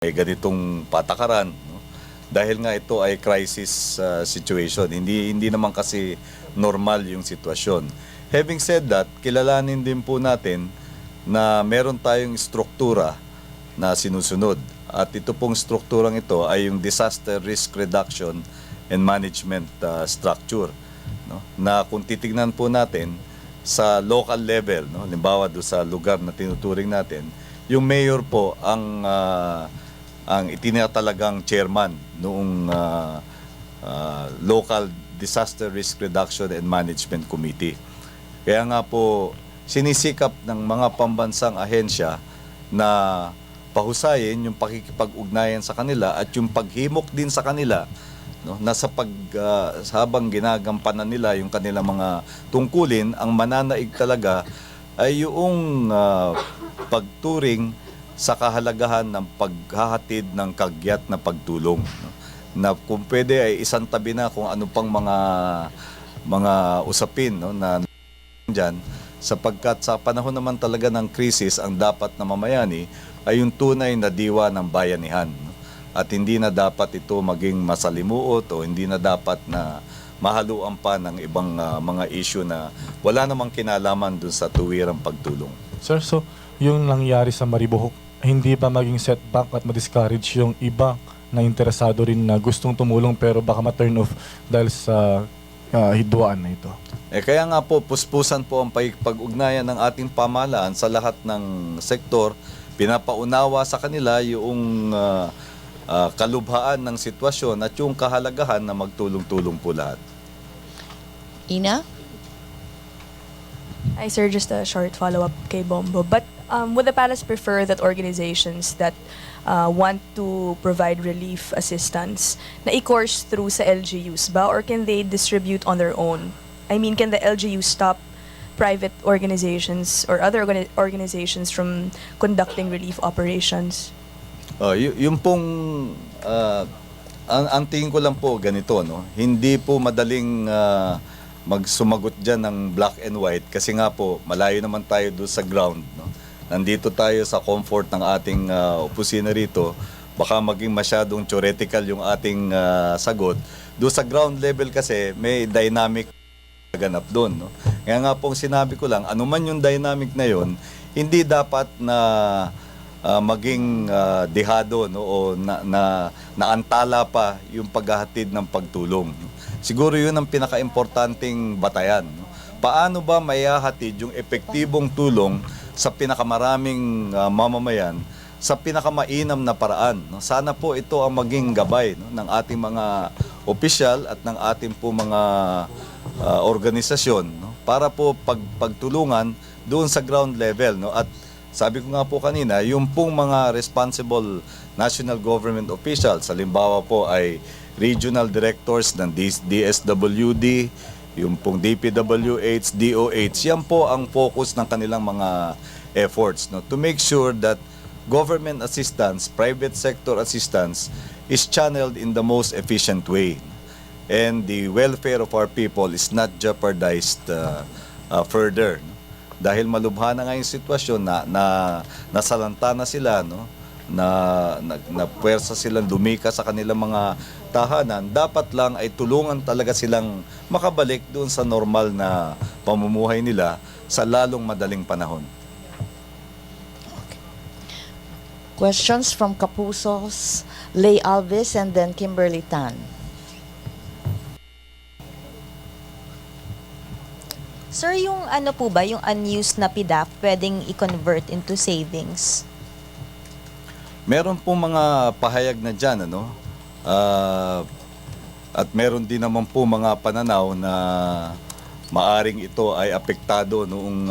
may ganitong patakaran, no? Dahil nga ito ay crisis situation. Hindi naman kasi normal yung sitwasyon. Having said that, kilalanin din po natin na meron tayong struktura na sinusunod. At ito pong strukturang ito ay yung Disaster Risk Reduction and Management structure, no? Na kung titignan po natin sa local level, no? Halimbawa do sa lugar na tinuturing natin, yung mayor po ang itinatalagang chairman noong Local Disaster Risk Reduction and Management Committee. Kaya nga po sinisikap ng mga pambansang ahensya na pahusayin yung pakikipag-ugnayan sa kanila at yung paghimok din sa kanila, no, na sa habang ginagampanan nila yung kanilang mga tungkulin, ang mananaig talaga ay yung pagturing sa kahalagahan ng paghahatid ng kagyat na pagtulong, no? Na kung pwede ay isang tabi na kung ano pang mga usapin, no, na dyan, sapagkat sa panahon naman talaga ng krisis, ang dapat na mamayani ay yung tunay na diwa ng bayanihan, no? At hindi na dapat ito maging masalimuot o hindi na dapat na mahaluan pa ng ibang mga issue na wala namang kinalaman dun sa tuwirang pagtulong. Sir, so yung nangyari sa Maribohok, hindi ba maging setback at ma-discourage yung iba na interesado rin na gustong tumulong pero baka ma-turn off dahil sa hidwaan na ito? Kaya nga po, puspusan po ang pag-ugnayan ng ating pamahalaan sa lahat ng sektor. Pinapaunawa sa kanila yung kalubhaan ng sitwasyon at yung kahalagahan na magtulong-tulong po lahat. Ina? Hi, sir. Just a short follow-up kay Bombo. But would the palace prefer that organizations that want to provide relief assistance na i-course through sa LGUs ba? Or can they distribute on their own? I mean, can the LGU stop private organizations or other organizations from conducting relief operations? Yung pong, ang tingin ko lang po ganito, no? Hindi po madaling magsumagot dyan ng black and white kasi nga po malayo naman tayo doon sa ground, no? Nandito tayo sa comfort ng ating opisina rito, baka maging masyadong theoretical yung ating sagot. Doon sa ground level kasi may dynamic ganap doon, no? Kaya nga pong sinabi ko lang, ano man yung dynamic na yon, hindi dapat na maging dehado, no, o naantala pa yung paghahatid ng pagtulong. Siguro yun ang pinaka-importanting batayan, no? Paano ba maihahatid yung epektibong tulong sa pinakamaraming mamamayan sa pinakamainam na paraan, no? Sana po ito ang maging gabay, no, ng ating mga opisyal at ng ating po mga organisasyon, no, para po pagtulungan doon sa ground level, no? At sabi ko nga po kanina, yung pong mga responsible national government officials, halimbawa po ay regional directors ng DSWD, yung pong DPWH, DOH, yan po ang focus ng kanilang mga efforts, no, to make sure that government assistance, private sector assistance is channeled in the most efficient way. And the welfare of our people is not jeopardized further. Dahil malubha na nga yung sitwasyon na nasalanta na sila, no? na puwersa silang lumika sa kanilang mga tahanan, dapat lang ay tulungan talaga silang makabalik doon sa normal na pamumuhay nila sa lalong madaling panahon. Questions from Kapusos, Lay Alves, and then Kimberly Tan. Sir, yung ano po ba, yung unused na PDAF, pwedeng i-convert into savings? Meron pong mga pahayag na dyan, ano? At meron din naman po mga pananaw na maaring ito ay apektado noong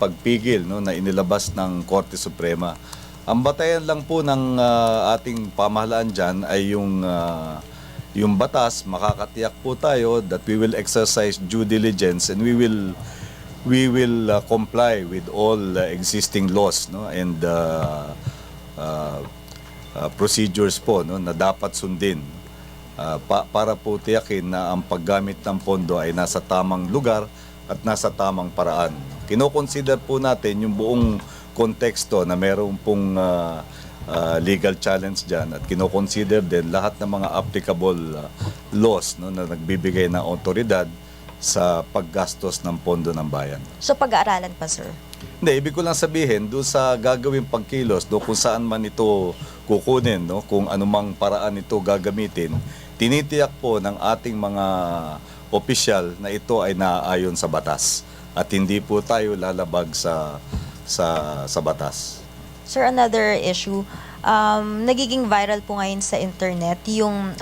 pagpigil, no, na inilabas ng Korte Suprema. Ang batayan lang po ng ating pamahalaan dyan ay yung batas. Makakatiyak po tayo that we will exercise due diligence and we will comply with all existing laws, no, and procedures po, no, na dapat sundin para po tiyakin na ang paggamit ng pondo ay nasa tamang lugar at nasa tamang paraan. Kino-consider po natin yung buong konteksto na meron pong legal challenge dyan at kinoconsider din lahat ng mga applicable laws, no, na nagbibigay ng otoridad sa paggastos ng pondo ng bayan. So pag-aaralan pa, sir? Hindi, ibig ko lang sabihin, doon sa gagawing pagkilos, do kung saan man ito kukunin, no, kung anumang paraan ito gagamitin, tinitiyak po ng ating mga opisyal na ito ay naaayon sa batas at hindi po tayo lalabag sa batas. Sir, another issue. Nagiging viral po ngayon sa internet yung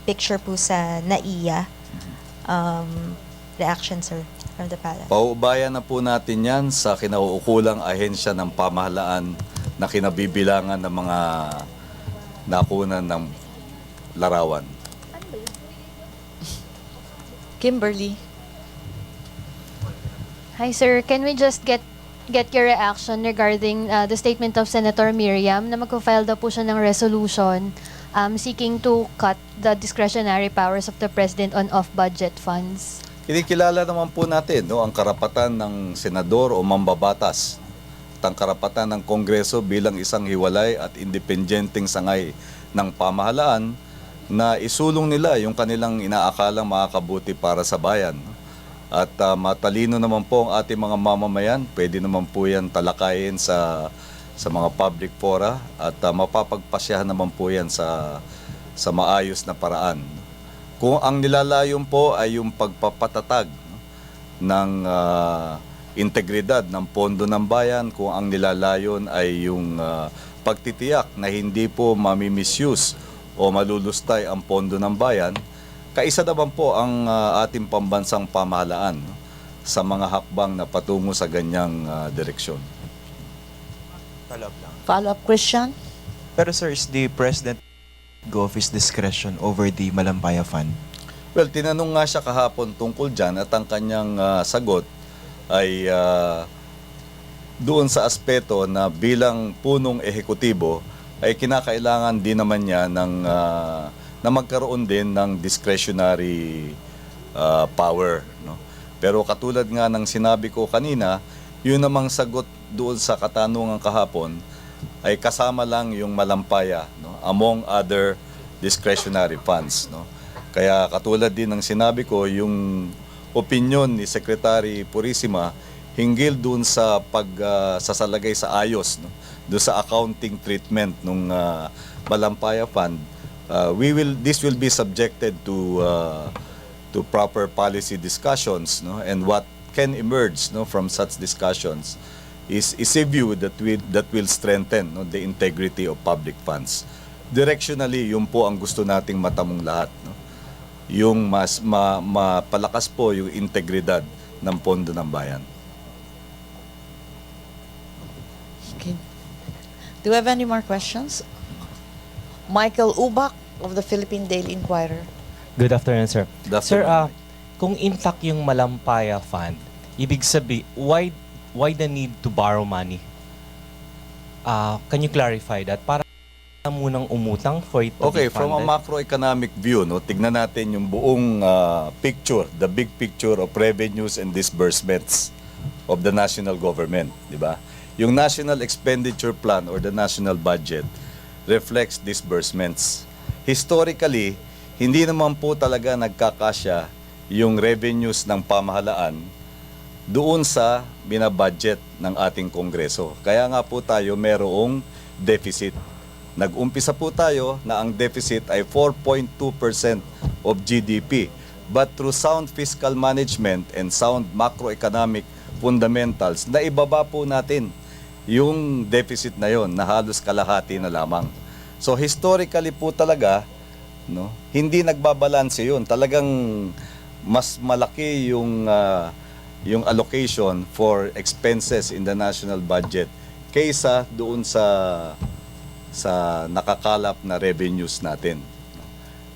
picture po sa NAIA. Reaction, sir, from the palace. Pauubayan na po natin yan sa kinauukulang ahensya ng pamahalaan na kinabibilangan ng mga nakunan ng larawan. Kimberly. Hi sir, can we just get your reaction regarding the statement of Senator Miriam na magpo-file daw po siya ng resolution seeking to cut the discretionary powers of the President on off-budget funds? Kinikilala naman po natin, no, ang karapatan ng senador o mambabatas at ang karapatan ng Kongreso bilang isang hiwalay at independenteng sangay ng pamahalaan na isulong nila yung kanilang inaakalang makakabuti para sa bayan. At matalino naman po ang ating mga mamamayan, pwede naman po yan talakayin sa mga public fora at mapapagpasyahan naman po yan sa maayos na paraan. Kung ang nilalayon po ay yung pagpapatatag, no, ng integridad ng pondo ng bayan, kung ang nilalayon ay yung pagtitiyak na hindi po mamimisuse o malulustay ang pondo ng bayan, kaisa naman po ang ating pambansang pamahalaan, no, sa mga hakbang na patungo sa ganyang direksyon. Follow-up lang. Follow-up question? Pero sir, is the President go of his discretion over the Malampaya Fund? Well, tinanong nga siya kahapon tungkol dyan at ang kanyang sagot ay doon sa aspeto na bilang punong ehekutibo ay kinakailangan din naman niya na magkaroon din ng discretionary power, no? Pero katulad nga ng sinabi ko kanina, yun namang sagot doon sa katanungan kahapon ay kasama lang yung Malampaya, no, among other discretionary funds, no. Kaya katulad din ng sinabi ko, yung opinion ni Secretary Purisima hinggil doon sa pagsasalagay sa ayos, no, doon sa accounting treatment ng Malampaya Fund, this will be subjected to proper policy discussions, no, and what can emerge, no, from such discussions is a view that will strengthen, no, the integrity of public funds. Directionally, yun po ang gusto nating matamong lahat, no? Yung mas mapalakas po yung integridad ng pondo ng bayan. Okay. Do we have any more questions? Michael Ubak of the Philippine Daily Inquirer. Good afternoon, sir. Good Sir, afternoon. kung intact yung Malampaya Fund, ibig sabi, why the need to borrow money? Can you clarify that? Para munang umutang for it to Okay, be from a funded? macroeconomic view, no, tignan natin yung buong picture, the big picture of revenues and disbursements of the national government, di ba? Yung National Expenditure Plan or the national budget reflects disbursements. Historically, hindi naman po talaga nagkakasya yung revenues ng pamahalaan doon sa binabudget ng ating Kongreso. Kaya nga po tayo merong deficit. Nag-umpisa po tayo na ang deficit ay 4.2% of GDP. But through sound fiscal management and sound macroeconomic fundamentals, naibaba po natin yung deficit na yon na halos kalahati na lamang. So historically po talaga, no, hindi nagbabalanse yun. Talagang mas malaki yung allocation for expenses in the national budget kaysa doon sa nakakalap na revenues natin.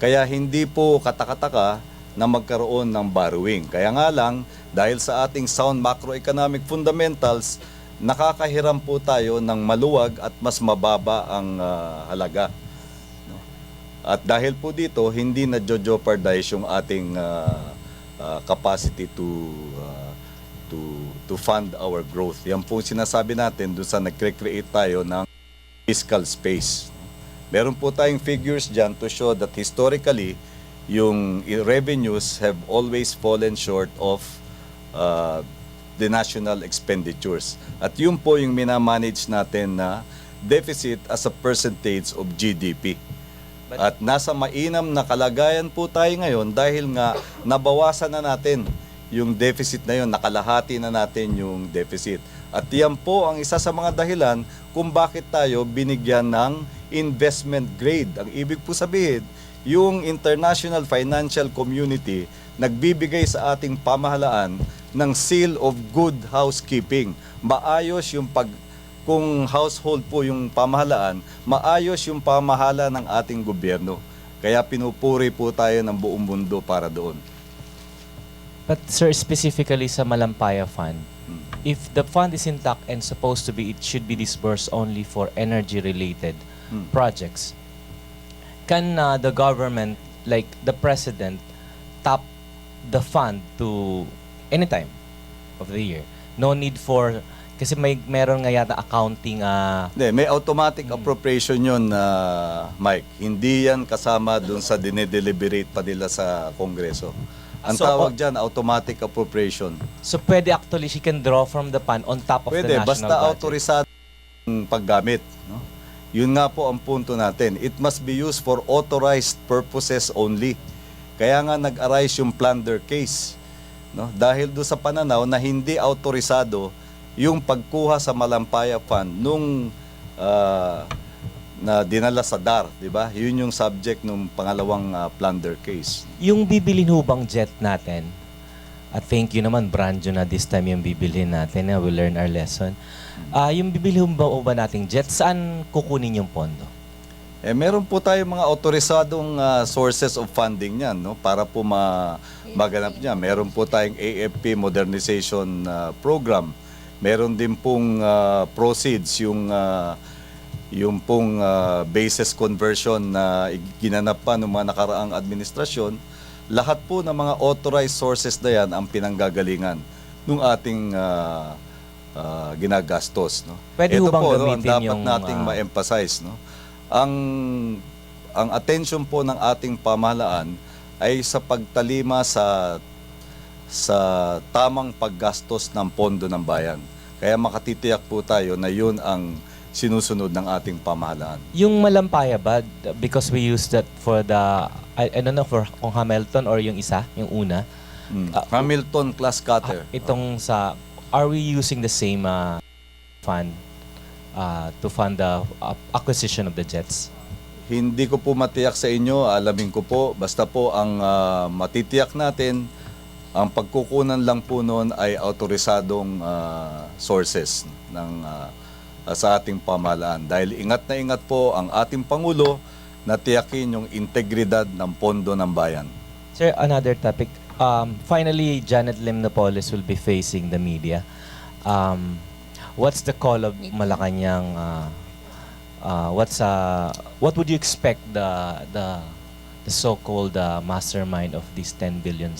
Kaya hindi po katakataka na magkaroon ng borrowing. Kaya nga lang, dahil sa ating sound macroeconomic fundamentals, nakakahiram po tayo ng maluwag at mas mababa ang halaga. At dahil po dito, hindi na jeopardize yung ating capacity to fund our growth. Yan po sinasabi natin doon sa nagcreate tayo ng fiscal space. Meron po tayong figures dyan to show that historically, yung revenues have always fallen short of the national expenditures. At yun po yung minamanage natin na deficit as a percentage of GDP. At nasa mainam na kalagayan po tayo ngayon dahil nga nabawasan na natin yung deficit na yun, nakalahati na natin yung deficit. At yan po ang isa sa mga dahilan kung bakit tayo binigyan ng investment grade. Ang ibig po sabihin, yung international financial community nagbibigay sa ating pamahalaan ng seal of good housekeeping. Maayos yung kung household po yung pamahalaan, maayos yung pamahala ng ating gobyerno. Kaya pinupuri po tayo ng buong mundo para doon. But sir, specifically sa Malampaya Fund, if the fund is intact and supposed to be, it should be disbursed only for energy-related projects. Can the government, like the president, tap the fund to any time of the year? No need for, kasi meron nga yata accounting. Hindi, may automatic appropriation yun, Mike. Hindi yan kasama dun sa dinedeliberate pa nila sa Kongreso. Ang So, tawag dyan, automatic appropriation. So pwede actually she can draw from the fund on top of the Pwede, national basta budget. autorisado ang paggamit. No? Yun nga po ang punto natin. It must be used for authorized purposes only. Kaya nga nag-arise yung plunder case. No? Dahil do sa pananaw na hindi autorisado yung pagkuha sa Malampaya Fund nung na dinala sa DAR, di ba? Yun yung subject ng pangalawang plunder case. Yung bibilin hubang jet natin, thank you naman, Branjo, na this time yung bibilhin natin. We learn our lesson. Yung bibilhin ba nating jet, saan kukunin yung pondo? Meron po tayong mga autorisadong sources of funding niyan, no? Para po maganap niya. Meron po tayong AFP Modernization Program. Meron din pong proceeds, yung pong basis conversion na ginanap pa ng mga nakaraang administrasyon. Lahat po ng mga authorized sources na yan ang pinanggagalingan ng ating ginagastos. No? Pwede Ito ho bang po, no, ang gamitin dapat yung, nating ma-emphasize. No? Ang attention po ng ating pamahalaan ay sa pagtalima sa tamang paggastos ng pondo ng bayan. Kaya makatitiyak po tayo na yun ang sinusunod ng ating pamahalaan. Yung Malampaya ba, because we use that for the, I don't know, for kung Hamilton or yung isa, yung una, Hamilton class cutter. itong sa, are we using the same fund to fund the acquisition of the jets? Hindi ko po matiyak sa inyo, alamin ko po. Basta po ang matitiyak natin, ang pagkukunan lang po noon ay autorisadong sources ng sa ating pamahalaan. Dahil ingat na ingat po ang ating Pangulo na tiyakin yung integridad ng pondo ng bayan. Sir, another topic. Finally, Janet Lim Napoles will be facing the media. What's the call of Malacanang? What would you expect the so-called mastermind of these 10 billion